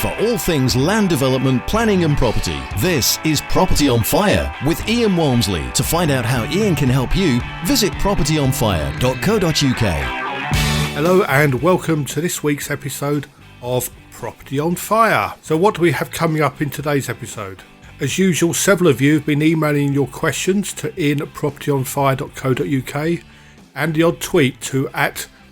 for all things land development, planning and property. This is Property on Fire with Ian Walmsley. To find out how Ian can help you, visit propertyonfire.co.uk. Hello and welcome to this week's episode of Property on Fire. So what do we have coming up in today's episode? As usual, several of you have been emailing your questions to ian@propertyonfire.co.uk and the odd tweet to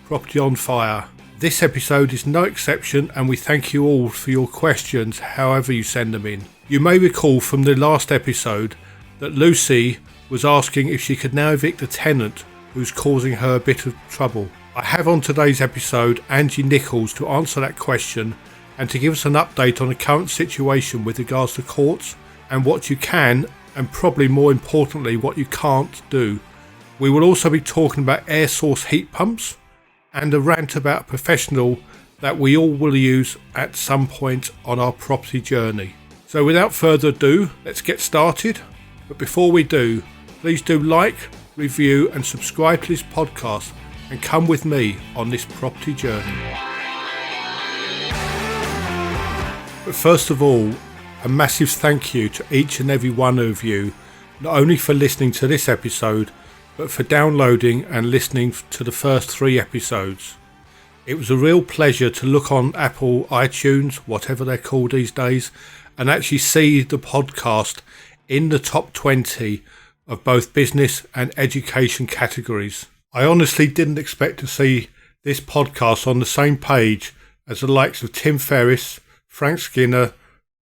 @propertyonfire. This episode is no exception and we thank you all for your questions however you send them in. You may recall from the last episode that Lucy was asking if she could now evict a tenant who's causing her a bit of trouble. I have on today's episode Angie Nichols to answer that question and to give us an update on the current situation with regards to courts and what you can and probably more importantly what you can't do. We will also be talking about air source heat pumps and a rant about a professional that we all will use at some point on our property journey. So without further ado, let's get started. But before we do, please do like, review and subscribe to this podcast and come with me on this property journey. But first of all, a massive thank you to each and every one of you, not only for listening to this episode, but for downloading and listening to the first 3 episodes. It was a real pleasure to look on Apple iTunes, whatever they're called these days, and actually see the podcast in the top 20 of both business and education categories. I honestly didn't expect to see this podcast on the same page as the likes of Tim Ferriss, Frank Skinner,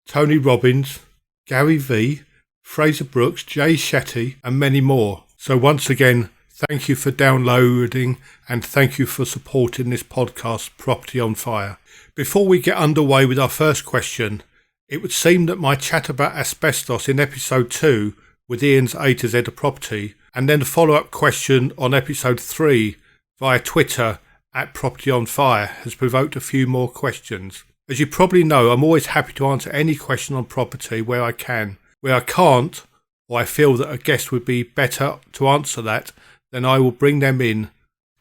Tony Robbins, Gary Vee, Fraser Brooks, Jay Shetty and many more. So once again, thank you for downloading and thank you for supporting this podcast, Property on Fire. Before we get underway with our first question, it would seem that my chat about asbestos in episode 2 with Ian's A to Z of Property and then a follow-up question on episode 3 via Twitter @PropertyOnFire has provoked a few more questions. As you probably know, I'm always happy to answer any question on property where I can. Where I can't, or I feel that a guest would be better to answer that, then I will bring them in.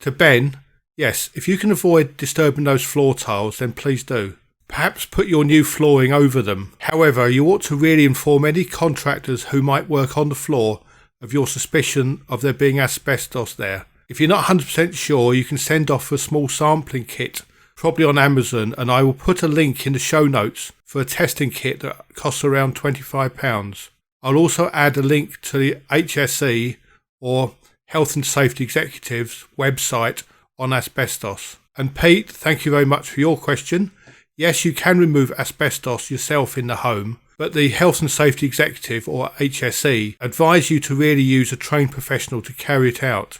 To Ben, yes, if you can avoid disturbing those floor tiles, then please do. Perhaps put your new flooring over them. However, you ought to really inform any contractors who might work on the floor of your suspicion of there being asbestos there. If you're not 100% sure, you can send off a small sampling kit, probably on Amazon, and I will put a link in the show notes for a testing kit that costs around £25. I'll also add a link to the HSE or Health and Safety Executive's website on asbestos. And Pete, thank you very much for your question. Yes, you can remove asbestos yourself in the home, but the Health and Safety Executive or HSE advise you to really use a trained professional to carry it out.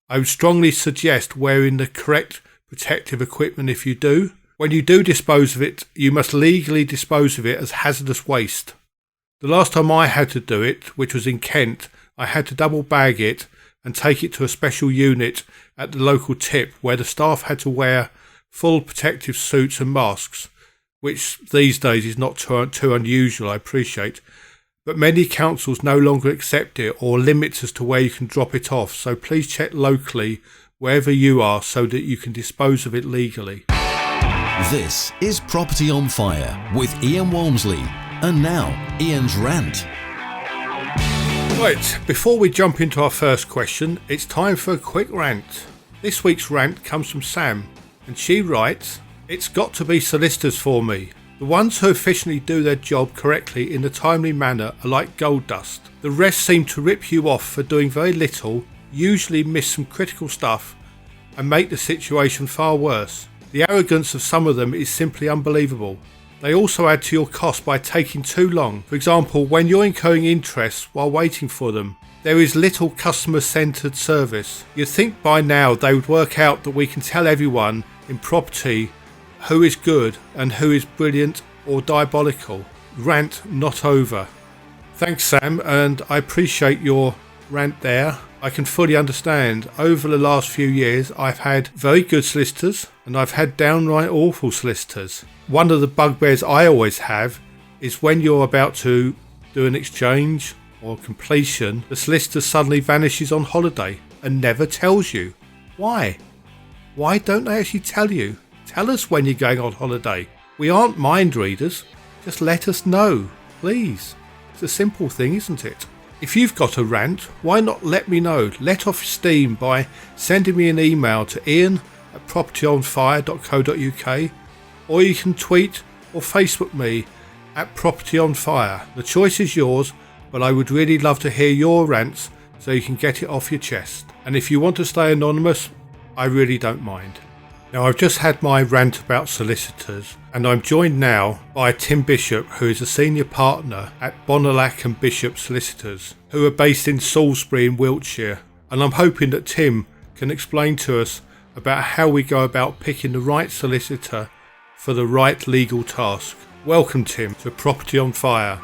I would strongly suggest wearing the correct protective equipment if you do. When you do dispose of it, you must legally dispose of it as hazardous waste. The last time I had to do it, which was in Kent, I had to double bag it and take it to a special unit at the local tip where the staff had to wear full protective suits and masks, which these days is not too unusual, I appreciate. But many councils no longer accept it or limits as to where you can drop it off, so please check locally wherever you are so that you can dispose of it legally. This is Property on Fire with Ian Walmsley. And now, Ian's Rant. Right, before we jump into our first question, it's time for a quick rant. This week's rant comes from Sam, and she writes, "It's got to be solicitors for me. The ones who efficiently do their job correctly in a timely manner are like gold dust. The rest seem to rip you off for doing very little, usually miss some critical stuff, and make the situation far worse. The arrogance of some of them is simply unbelievable. They also add to your cost by taking too long. For example, when you're incurring interest while waiting for them, there is little customer-centred service. You'd think by now they would work out that we can tell everyone in property who is good and who is brilliant or diabolical. Rant not over." Thanks, Sam, and I appreciate your rant there. I can fully understand. Over the last few years, I've had very good solicitors and I've had downright awful solicitors. One of the bugbears I always have is when you're about to do an exchange or completion, the solicitor suddenly vanishes on holiday and never tells you. Why? Why don't they actually tell you? Tell us when you're going on holiday. We aren't mind readers. Just let us know, please. It's a simple thing, isn't it? If you've got a rant, why not let me know? Let off steam by sending me an email to ian@propertyonfire.co.uk, or you can tweet or Facebook me at Property on Fire. The choice is yours, but I would really love to hear your rants so you can get it off your chest. And if you want to stay anonymous, I really don't mind. Now, I've just had my rant about solicitors, and I'm joined now by Tim Bishop, who is a senior partner at Bonalack and Bishop Solicitors, who are based in Salisbury in Wiltshire. And I'm hoping that Tim can explain to us about how we go about picking the right solicitor for the right legal task. Welcome, Tim, to Property on Fire.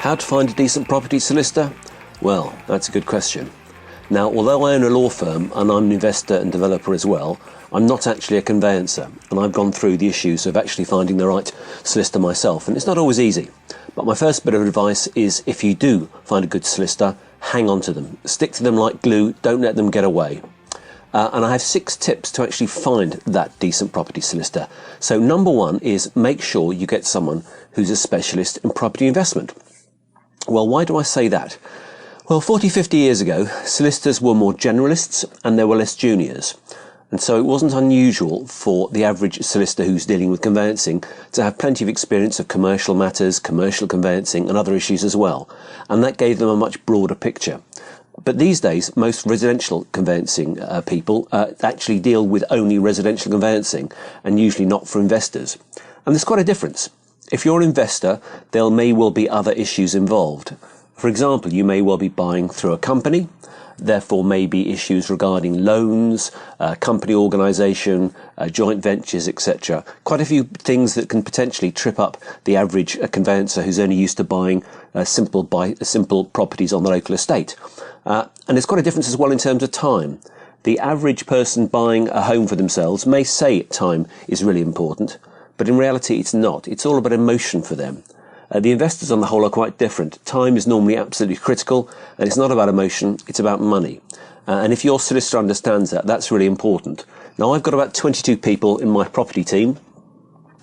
How to find a decent property solicitor? Well, that's a good question. Now, although I own a law firm and I'm an investor and developer as well, I'm not actually a conveyancer, and I've gone through the issues of actually finding the right solicitor myself, and it's not always easy. But my first bit of advice is, if you do find a good solicitor, hang on to them. Stick to them like glue, don't let them get away. And I have 6 tips to actually find that decent property solicitor. So number 1 is make sure you get someone who's a specialist in property investment. Well, why do I say that? Well, 40, 50 years ago, solicitors were more generalists and there were less juniors. And so it wasn't unusual for the average solicitor who's dealing with conveyancing to have plenty of experience of commercial matters, commercial conveyancing and other issues as well. And that gave them a much broader picture. But these days, most residential conveyancing people actually deal with only residential conveyancing and usually not for investors. And there's quite a difference. If you're an investor, there may well be other issues involved. For example, you may well be buying through a company, therefore may be issues regarding loans, company organisation, joint ventures, etc. Quite a few things that can potentially trip up the average conveyancer who's only used to buying simple properties on the local estate. And there's quite a difference as well in terms of time. The average person buying a home for themselves may say time is really important, but in reality it's not. It's all about emotion for them. The investors on the whole are quite different. Time is normally absolutely critical, and it's not about emotion, it's about money. And if your solicitor understands that, that's really important. Now, I've got about 22 people in my property team,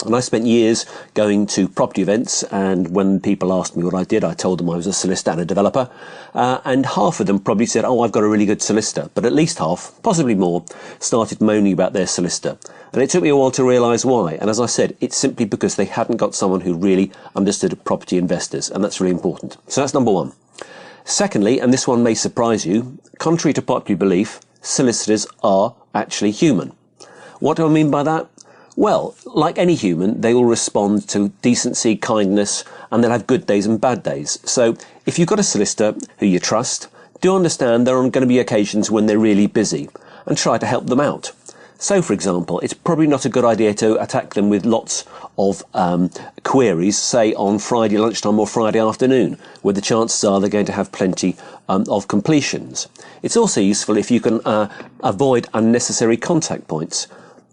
and I spent years going to property events, and when people asked me what I did, I told them I was a solicitor and a developer, and half of them probably said, oh, I've got a really good solicitor, but at least half, possibly more, started moaning about their solicitor. And it took me a while to realise why, and as I said, it's simply because they hadn't got someone who really understood property investors, and that's really important. So that's number 1. Secondly, and this one may surprise you, contrary to popular belief, solicitors are actually human. What do I mean by that? Well, like any human, they will respond to decency, kindness, and they'll have good days and bad days. So if you've got a solicitor who you trust, do understand there are going to be occasions when they're really busy, and try to help them out. So, for example, it's probably not a good idea to attack them with lots of queries, say on Friday lunchtime or Friday afternoon, where the chances are they're going to have plenty of completions. It's also useful if you can avoid unnecessary contact points.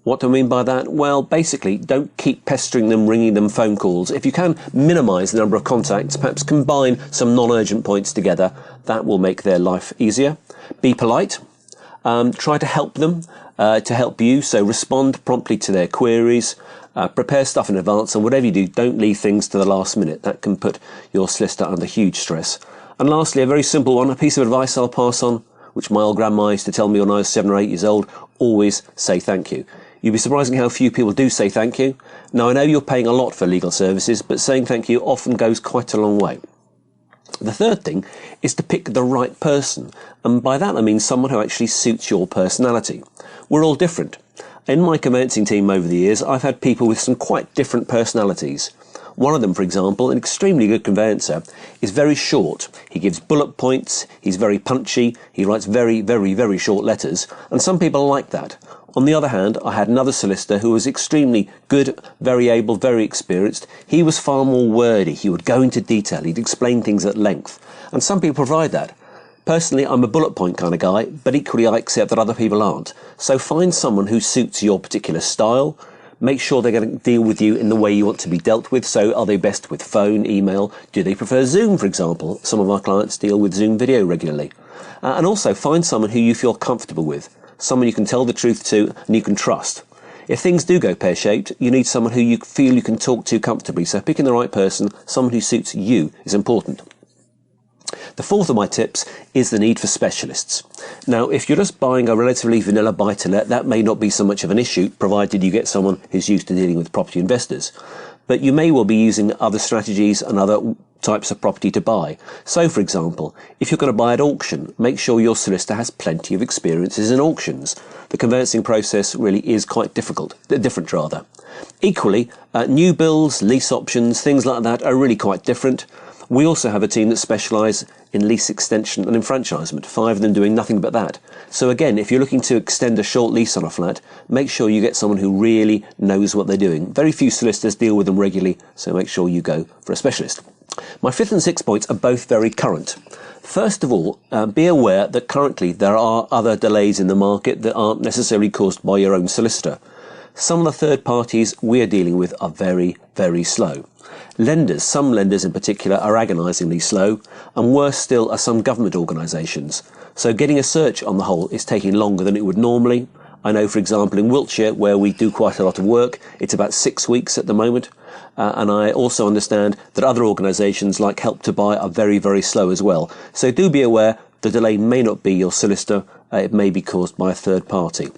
What do I mean by that? Well, basically, don't keep pestering them, ringing them phone calls. If you can minimise the number of contacts, perhaps combine some non-urgent points together, that will make their life easier. Be polite. Try to help them to help you, so respond promptly to their queries, prepare stuff in advance, and whatever you do, don't leave things to the last minute. That can put your solicitor under huge stress. And lastly, a very simple one, a piece of advice I'll pass on, which my old grandma used to tell me when I was 7 or 8 years old: always say thank you. You'd be surprised how few people do say thank you. Now, I know you're paying a lot for legal services, but saying thank you often goes quite a long way. The third thing is to pick the right person, and by that I mean someone who actually suits your personality. We're all different. In my conveyancing team over the years, I've had people with some quite different personalities. One of them, for example, an extremely good conveyancer, is very short. He gives bullet points, he's very punchy, he writes very, very, very short letters, and some people like that. On the other hand, I had another solicitor who was extremely good, very able, very experienced. He was far more wordy. He would go into detail. He'd explain things at length. And some people provide that. Personally, I'm a bullet point kind of guy, but equally I accept that other people aren't. So find someone who suits your particular style. Make sure they're going to deal with you in the way you want to be dealt with. So are they best with phone, email? Do they prefer Zoom, for example? Some of our clients deal with Zoom video regularly. And also find someone who you feel comfortable with. Someone you can tell the truth to and you can trust. If things do go pear-shaped, you need someone who you feel you can talk to comfortably, so picking the right person, someone who suits you, is important. The fourth of my tips is the need for specialists. Now, if you're just buying a relatively vanilla buy-to-let, that may not be so much of an issue, provided you get someone who's used to dealing with property investors. But you may well be using other strategies and other types of property to buy. So, for example, if you're going to buy at auction, make sure your solicitor has plenty of experiences in auctions. The conveyancing process really is quite different. Equally, new builds, lease options, things like that are really quite different. We also have a team that specialise in lease extension and enfranchisement, 5 of them doing nothing but that. So again, if you're looking to extend a short lease on a flat, make sure you get someone who really knows what they're doing. Very few solicitors deal with them regularly, so make sure you go for a specialist. My 5th and 6th points are both very current. First of all, be aware that currently there are other delays in the market that aren't necessarily caused by your own solicitor. Some of the third parties we're dealing with are very, very slow. Some lenders in particular, are agonisingly slow, and worse still are some government organisations. So getting a search on the whole is taking longer than it would normally. I know, for example, in Wiltshire, where we do quite a lot of work, it's about 6 weeks at the moment. And I also understand that other organisations like Help to Buy are very, very slow as well. So do be aware the delay may not be your solicitor, it may be caused by a third party.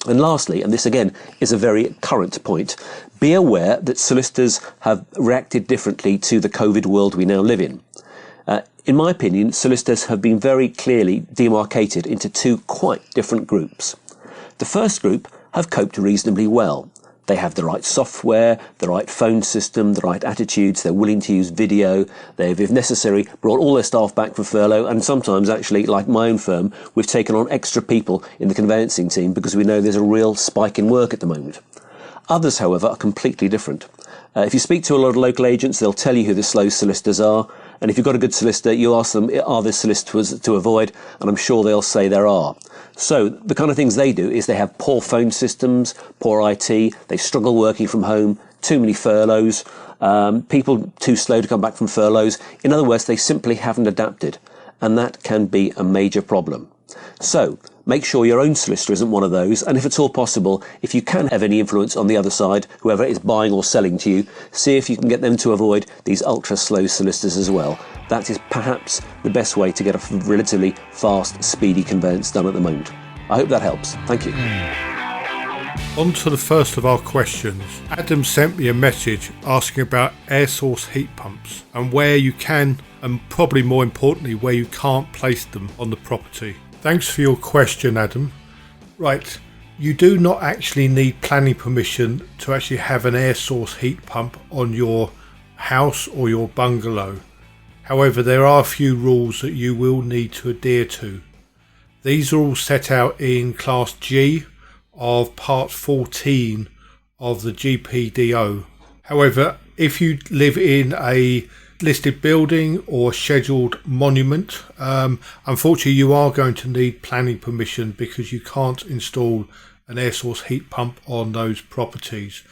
And lastly, and this again is a very current point, be aware that solicitors have reacted differently to the COVID world we now live in. In my opinion, solicitors have been very clearly demarcated into 2 quite different groups. The first group have coped reasonably well. They have the right software, the right phone system, the right attitudes, they're willing to use video, they've, if necessary, brought all their staff back from furlough, and sometimes actually, like my own firm, we've taken on extra people in the conveyancing team because we know there's a real spike in work at the moment. Others, however, are completely different. If you speak to a lot of local agents, they'll tell you who the slow solicitors are, and if you've got a good solicitor, you ask them, are there solicitors to avoid, and I'm sure they'll say there are. So the kind of things they do is they have poor phone systems, poor IT, they struggle working from home, too many furloughs, people too slow to come back from furloughs. In other words, they simply haven't adapted, and that can be a major problem. So make sure your own solicitor isn't one of those, and if at all possible, if you can have any influence on the other side, whoever is buying or selling to you, see if you can get them to avoid these ultra slow solicitors as well. That is perhaps the best way to get a relatively fast, speedy conveyance done at the moment. I hope that helps. Thank you. On to the first of our questions. Adam sent me a message asking about air source heat pumps and where you can, and probably more importantly, where you can't place them on the property. Thanks for your question, Adam. Right, you do not actually need planning permission to actually have an air source heat pump on your house or your bungalow. However, there are a few rules that you will need to adhere to. These are all set out in Class G of Part 14 of the GPDO. However, if you live in a listed building or scheduled monument, unfortunately you are going to need planning permission because you can't install an air source heat pump on those properties.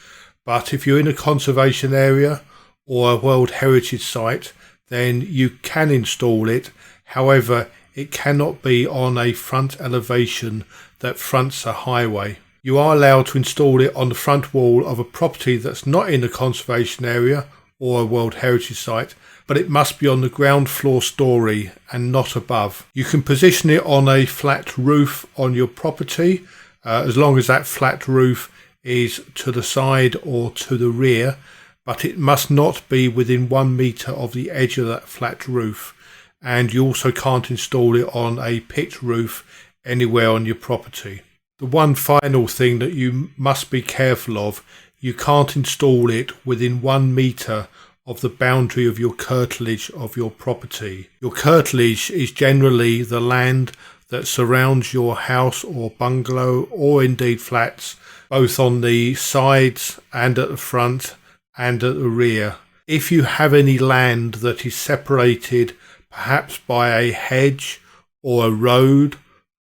But if you're in a conservation area or a World Heritage Site, then you can install it. However, it cannot be on a front elevation that fronts a highway. You are allowed to install it on the front wall of a property that's not in a conservation area or a World Heritage Site, but it must be on the ground floor story and not above. You can position it on a flat roof on your property, as long as that flat roof is to the side or to the rear, but it must not be within 1 metre of the edge of that flat roof, and you also can't install it on a pitched roof anywhere on your property. The one final thing that you must be careful of, you can't install it within 1 metre of the boundary of your curtilage of your property. Your curtilage is generally the land that surrounds your house or bungalow, or indeed flats, both on the sides and at the front and at the rear. If you have any land that is separated perhaps by a hedge or a road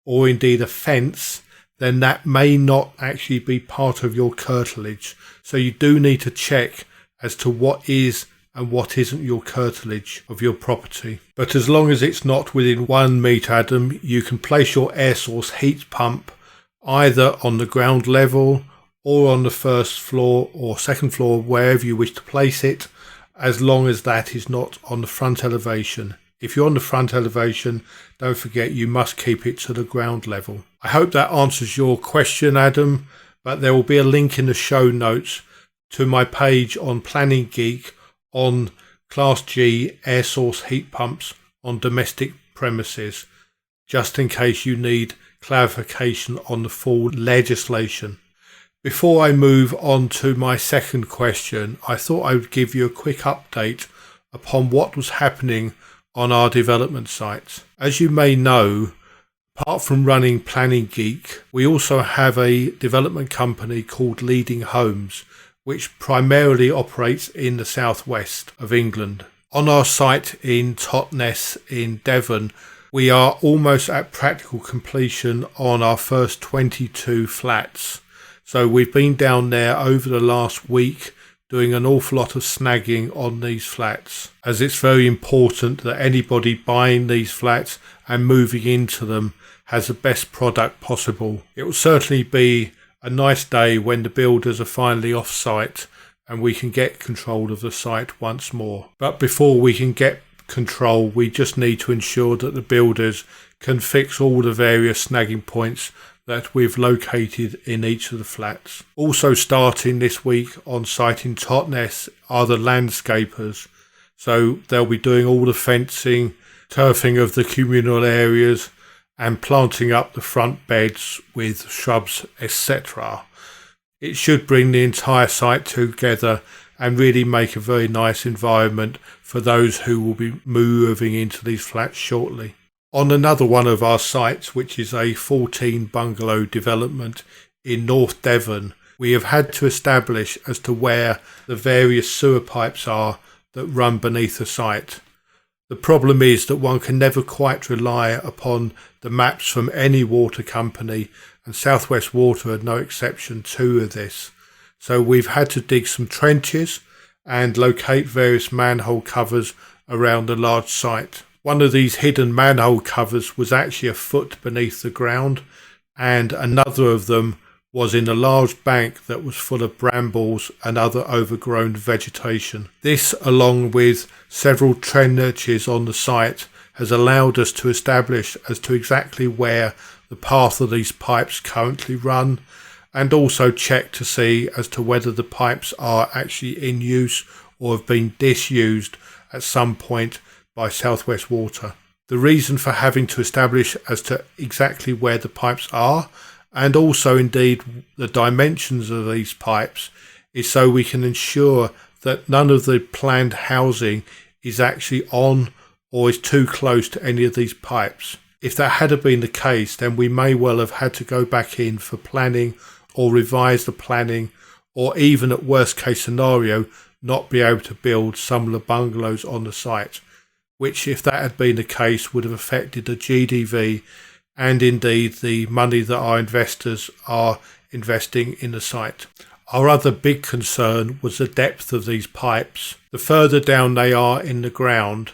or indeed a fence, then that may not actually be part of your curtilage. So you do need to check as to what is and what isn't your curtilage of your property. But as long as it's not within 1 metre, Adam, you can place your air source heat pump either on the ground level or on the first floor or second floor, wherever you wish to place it, as long as that is not on the front elevation. If you're on the front elevation, don't forget you must keep it to the ground level. I hope that answers your question, Adam, but there will be a link in the show notes to my page on Planning Geek on Class G air source heat pumps on domestic premises, just in case you need clarification on the full legislation. Before I move on to my second question, I thought I would give you a quick update upon what was happening on our development sites. As you may know, apart from running Planning Geek, we also have a development company called Leading Homes, which primarily operates in the southwest of England. On our site in Totnes in Devon, we are almost at practical completion on our first 22 flats. So we've been down there over the last week doing an awful lot of snagging on these flats, as it's very important that anybody buying these flats and moving into them has the best product possible. It will certainly be a nice day when the builders are finally off site and we can get control of the site once more. But before we can get control, we just need to ensure that the builders can fix all the various snagging points that we've located in each of the flats. Also starting this week on site in Totnes are the landscapers. So they'll be doing all the fencing, turfing of the communal areas, and planting up the front beds with shrubs, etc. It should bring the entire site together and really make a very nice environment for those who will be moving into these flats shortly. On another one of our sites, which is a 14 bungalow development in North Devon, we have had to establish as to where the various sewer pipes are that run beneath the site. The problem is that one can never quite rely upon the maps from any water company, and South West Water are no exception to this. So we've had to dig some trenches and locate various manhole covers around the large site. One of these hidden manhole covers was actually a foot beneath the ground, and another of them was in a large bank that was full of brambles and other overgrown vegetation. This, along with several trenches on the site, has allowed us to establish as to exactly where the path of these pipes currently run, and also check to see as to whether the pipes are actually in use or have been disused at some point by South West Water. The reason for having to establish as to exactly where the pipes are, and also indeed the dimensions of these pipes, is so we can ensure that none of the planned housing is actually on or is too close to any of these pipes. If that had been the case, then we may well have had to go back in for planning or revise the planning, or even at worst case scenario, not be able to build some of the bungalows on the site, which, if that had been the case, would have affected the GDV and indeed the money that our investors are investing in the site. Our other big concern was the depth of these pipes. The further down they are in the ground,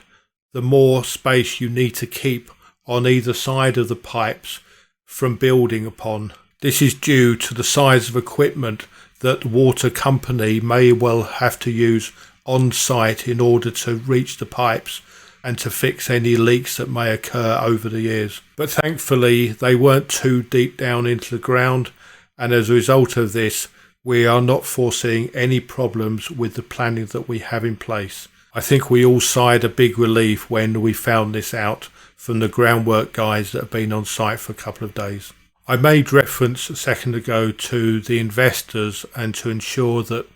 the more space you need to keep on either side of the pipes from building upon. This is due to the size of equipment that the water company may well have to use on site in order to reach the pipes and to fix any leaks that may occur over the years. But thankfully they weren't too deep down into the ground, and as a result of this we are not foreseeing any problems with the planning that we have in place. I think we all sighed a big relief when we found this out from the groundwork guys that have been on site for a couple of days. I made reference a second ago to the investors and to ensure that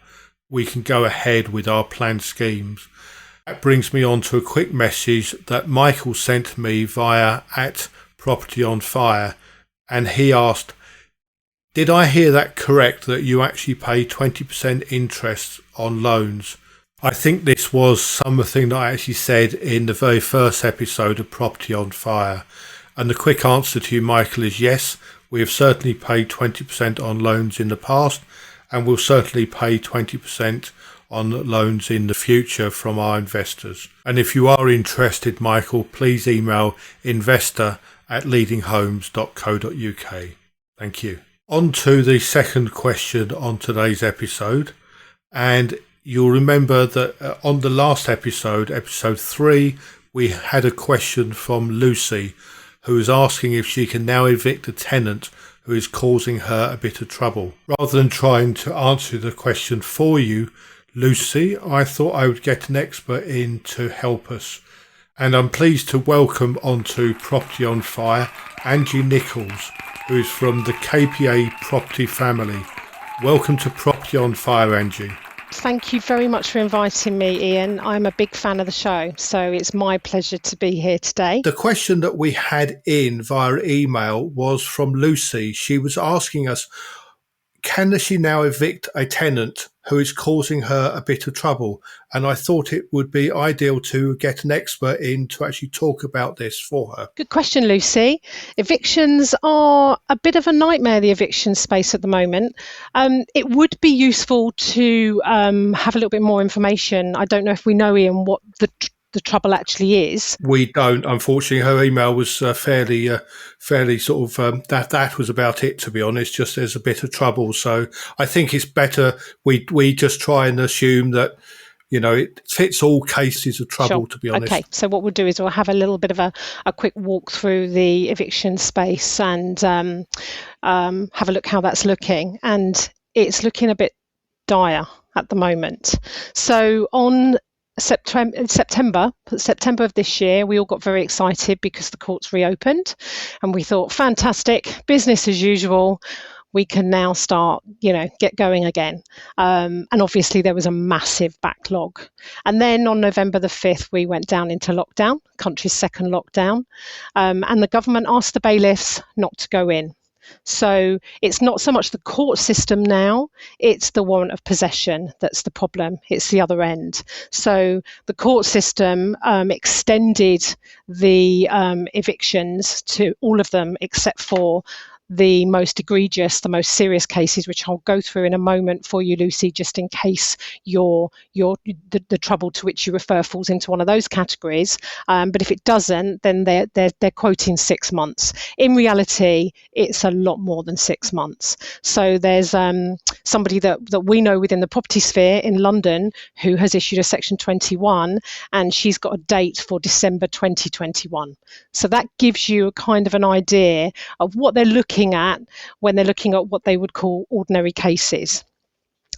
we can go ahead with our planned schemes. That brings me on to a quick message that Michael sent me via @PropertyOnFire, and he asked, "Did I hear that correct, that you actually pay 20% interest on loans?" I think this was something that I actually said in the very first episode of Property on Fire. And the quick answer to you, Michael, is yes, we have certainly paid 20% on loans in the past, and we'll certainly pay 20% on loans in the future from our investors. And if you are interested, Michael, please email investor@leadinghomes.co.uk. Thank you. On to the second question on today's episode. And you'll remember that on the last episode, episode 3, we had a question from Lucy, who is asking if she can now evict a tenant who is causing her a bit of trouble. Rather than trying to answer the question for you, Lucy, I thought I would get an expert in to help us. And I'm pleased to welcome onto Property on Fire Angie Nichols, who is from the KPA property family. Welcome to Property on Fire, Angie. Thank you very much for inviting me, Ian. I'm a big fan of the show, so it's my pleasure to be here today. The question that we had in via email was from Lucy. She was asking us, can she now evict a tenant who is causing her a bit of trouble? And I thought it would be ideal to get an expert in to actually talk about this for her. Good question, Lucy. Evictions are a bit of a nightmare, the eviction space at the moment. It would be useful to have a little bit more information. I don't know if we know, Ian, what the trouble actually is. We don't, unfortunately. Her email was fairly sort of that was about it, to be honest. Just there's a bit of trouble, so I think it's better we just try and assume that it fits all cases of trouble. Sure. To be honest. Okay, so what we'll do is we'll have a little bit of a quick walk through the eviction space and have a look how that's looking, and it's looking a bit dire at the moment. So on September of this year, we all got very excited because the courts reopened, and we thought, fantastic, business as usual. We can now start, get going again. And obviously there was a massive backlog. And then on November the 5th, we went down into lockdown, country's second lockdown. And the government asked the bailiffs not to go in. So it's not so much the court system now, it's the warrant of possession that's the problem. It's the other end. So the court system extended the evictions to all of them except for the most egregious, the most serious cases, which I'll go through in a moment for you, Lucy, just in case the trouble to which you refer falls into one of those categories. But if it doesn't, then they're quoting 6 months. In reality, it's a lot more than 6 months. So there's somebody that we know within the property sphere in London who has issued a Section 21, and she's got a date for December 2021. So that gives you a kind of an idea of what they're looking at when they're looking at what they would call ordinary cases.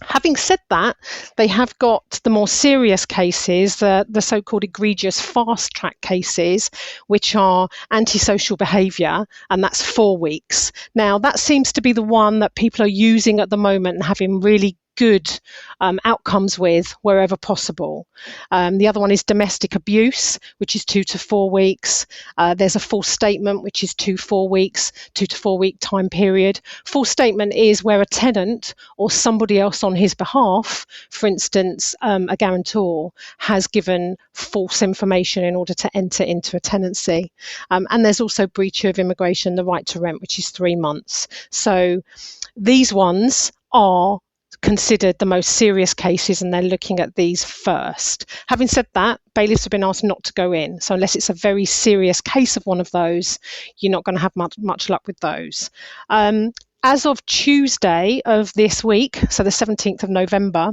Having said that, they have got the more serious cases, the so-called egregious fast-track cases, which are antisocial behaviour, and that's 4 weeks. Now, that seems to be the one that people are using at the moment and having really good outcomes with wherever possible. The other one is domestic abuse, which is 2 to 4 weeks. There's a false statement, which is 2 to 4 weeks, 2 to 4 week time period. False statement is where a tenant or somebody else on his behalf, for instance, a guarantor, has given false information in order to enter into a tenancy. And there's also breach of immigration, the right to rent, which is 3 months. So these ones are considered the most serious cases, and they're looking at these first. Having said that, bailiffs have been asked not to go in. So unless it's a very serious case of one of those, you're not going to have much luck with those. As of Tuesday of this week, so the 17th of November,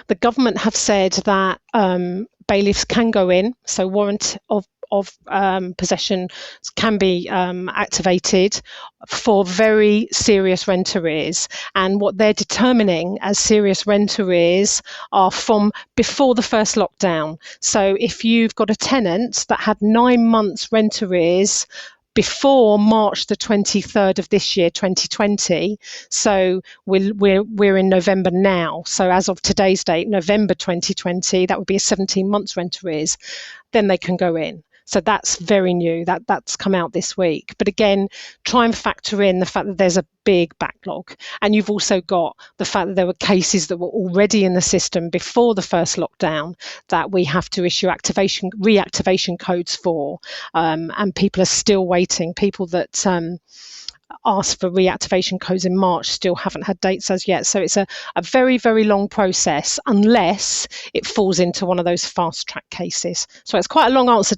the government have said that bailiffs can go in, so warrant of possession can be activated for very serious rent arrears. And what they're determining as serious rent arrears are from before the first lockdown. So if you've got a tenant that had 9 months rent arrears before March the 23rd of this year, 2020. So we're in November now. So as of today's date, November 2020, that would be a 17 months rent arrears. Then they can go in. So that's very new. That's come out this week. But again, try and factor in the fact that there's a big backlog. And you've also got the fact that there were cases that were already in the system before the first lockdown that we have to issue reactivation codes for. And people are still waiting. People that asked for reactivation codes in March still haven't had dates as yet. So it's a very, very long process unless it falls into one of those fast track cases. So it's quite a long answer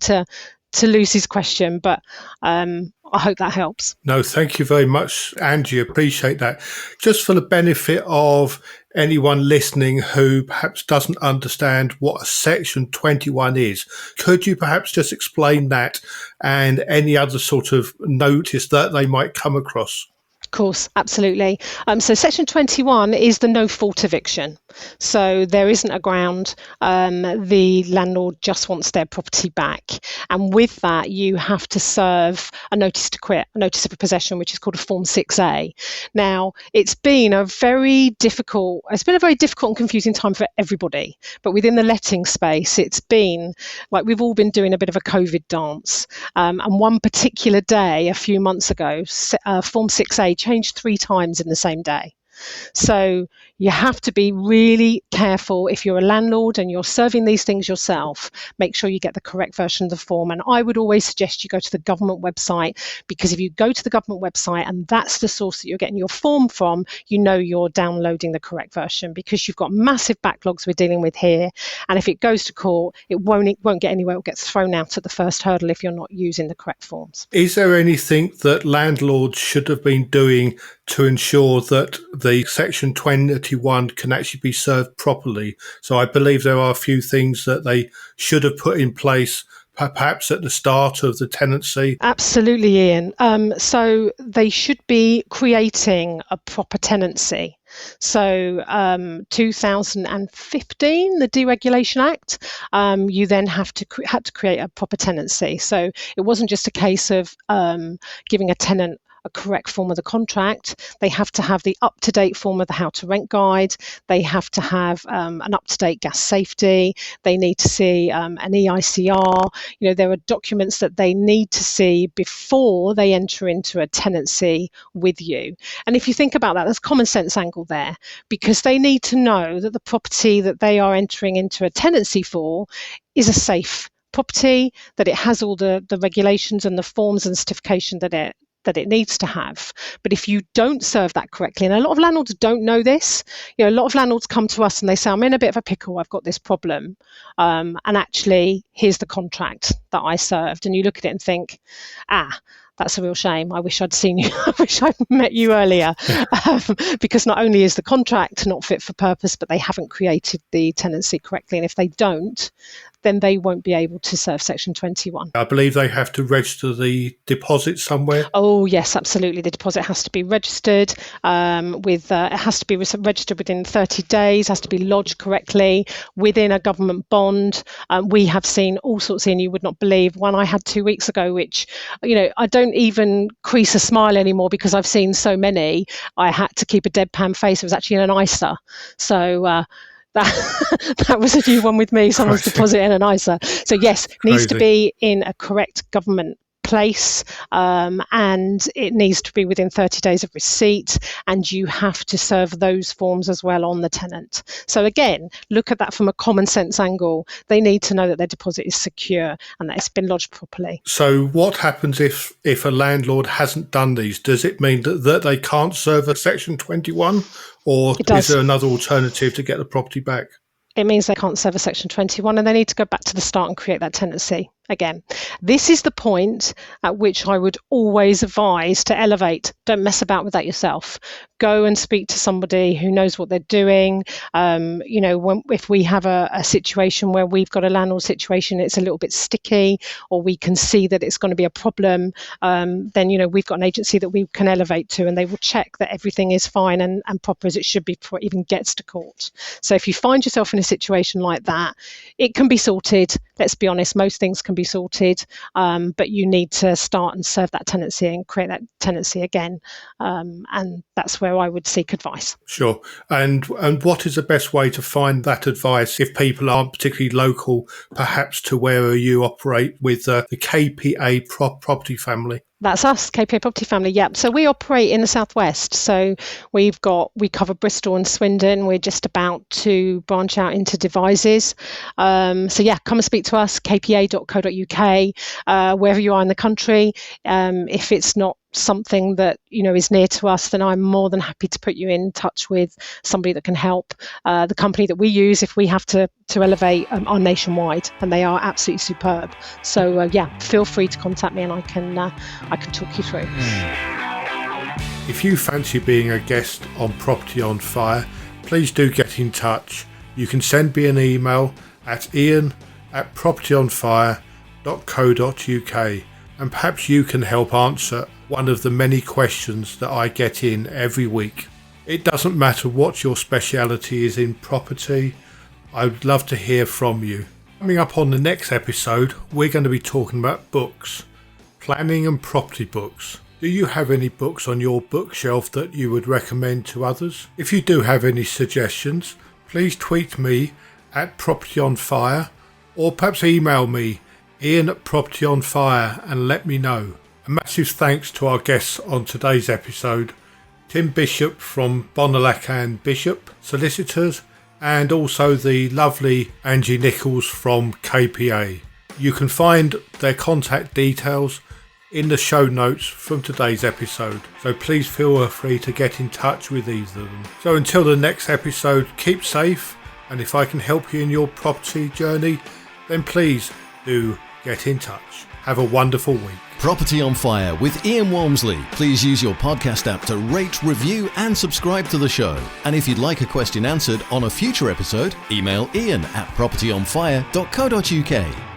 to Lucy's question, but I hope that helps. No, thank you very much, Angie. Appreciate that. Just for the benefit of anyone listening who perhaps doesn't understand what a Section 21 is, could you perhaps just explain that and any other sort of notice that they might come across? Of course, absolutely. So Section 21 is the no fault eviction. So there isn't a ground. The landlord just wants their property back. And with that, you have to serve a notice to quit, a notice of possession, which is called a Form 6A. Now, it's been a very difficult and confusing time for everybody. But within the letting space, it's been like we've all been doing a bit of a COVID dance. And one particular day, a few months ago, Form 6A changed 3 times in the same day. So you have to be really careful if you're a landlord and you're serving these things yourself. Make sure you get the correct version of the form. And I would always suggest you go to the government website, because if you go to the government website and that's the source that you're getting your form from, you know you're downloading the correct version, because you've got massive backlogs we're dealing with here. And if it goes to court, it won't get anywhere. It gets thrown out at the first hurdle if you're not using the correct forms. Is there anything that landlords should have been doing to ensure that the Section 21 can actually be served properly? So I believe there are a few things that they should have put in place perhaps at the start of the tenancy. Absolutely, Ian. So they should be creating a proper tenancy. So 2015, the Deregulation Act, you then had to create a proper tenancy. So it wasn't just a case of giving a tenant a correct form of the contract. They have to have the up-to-date form of the How to Rent Guide. They have to have an up-to-date gas safety. They need to see an EICR. You know, there are documents that they need to see before they enter into a tenancy with you. And if you think about that, there's a common sense angle there, because they need to know that the property that they are entering into a tenancy for is a safe property, that it has all the regulations and the forms and certification that it needs to have. But if you don't serve that correctly, and a lot of landlords don't know this, you know, a lot of landlords come to us and they say, I'm in a bit of a pickle, I've got this problem. And actually, here's the contract that I served. And you look at it and think, that's a real shame. I wish I'd seen you. I wish I'd met you earlier. Because not only is the contract not fit for purpose, but they haven't created the tenancy correctly. And if they don't, then they won't be able to serve Section 21. I believe they have to register the deposit somewhere. Oh, yes, absolutely. The deposit has to be registered. It has to be registered within 30 days, has to be lodged correctly within a government bond. We have seen all sorts, and you would not believe one I had 2 weeks ago, which, you know, I don't even crease a smile anymore because I've seen so many. I had to keep a deadpan face. It was actually in an ISA. So, that was a new one with me. Someone's deposit in an ISA. So yes, needs to be in a correct government place, and it needs to be within 30 days of receipt, and you have to serve those forms as well on the tenant. So again, look at that from a common sense angle. They need to know that their deposit is secure and that it's been lodged properly. So what happens if a landlord hasn't done these? Does it mean that they can't serve a Section 21, or is there another alternative to get the property back? It means they can't serve a Section 21 and they need to go back to the start and create that tenancy again. This is the point at which I would always advise to elevate. Don't mess about with that yourself. Go and speak to somebody who knows what they're doing. If we have a situation where we've got a landlord situation, it's a little bit sticky, or we can see that it's going to be a problem, then, you know, we've got an agency that we can elevate to, and they will check that everything is fine and proper as it should be before it even gets to court. So if you find yourself in a situation like that, it can be sorted. Let's be honest, most things can be sorted, but you need to start and serve that tenancy and create that tenancy again. And that's where I would seek advice. Sure. And what is the best way to find that advice if people aren't particularly local, perhaps to where you operate with the KPA property family? That's us, KPA Property Family. Yeah. So we operate in the southwest. So we cover Bristol and Swindon. We're just about to branch out into Devizes. So yeah, come and speak to us, kpa.co.uk, wherever you are in the country. If it's not something that is near to us, then I'm more than happy to put you in touch with somebody that can help. The company that we use if we have to elevate are nationwide, and they are absolutely superb. So yeah, feel free to contact me, and I can talk you through. If you fancy being a guest on Property on Fire, please do get in touch. You can send me an email at ian@propertyonfire.co.uk, and perhaps you can help answer one of the many questions that I get in every week. It doesn't matter what your speciality is in property, I would love to hear from you. Coming up on the next episode, we're going to be talking about books, planning and property books. Do you have any books on your bookshelf that you would recommend to others? If you do have any suggestions, please tweet me at Property on Fire, or perhaps email me ian@propertyonfire and let me know. A massive thanks to our guests on today's episode, Tim Bishop from Bonalac and Bishop Solicitors, and also the lovely Angie Nichols from KPA. You can find their contact details in the show notes from today's episode, so please feel free to get in touch with either of them. So until the next episode, keep safe, and if I can help you in your property journey, then please do get in touch. Have a wonderful week. Property on Fire with Ian Walmsley. Please use your podcast app to rate, review and subscribe to the show. And if you'd like a question answered on a future episode, email ian@propertyonfire.co.uk.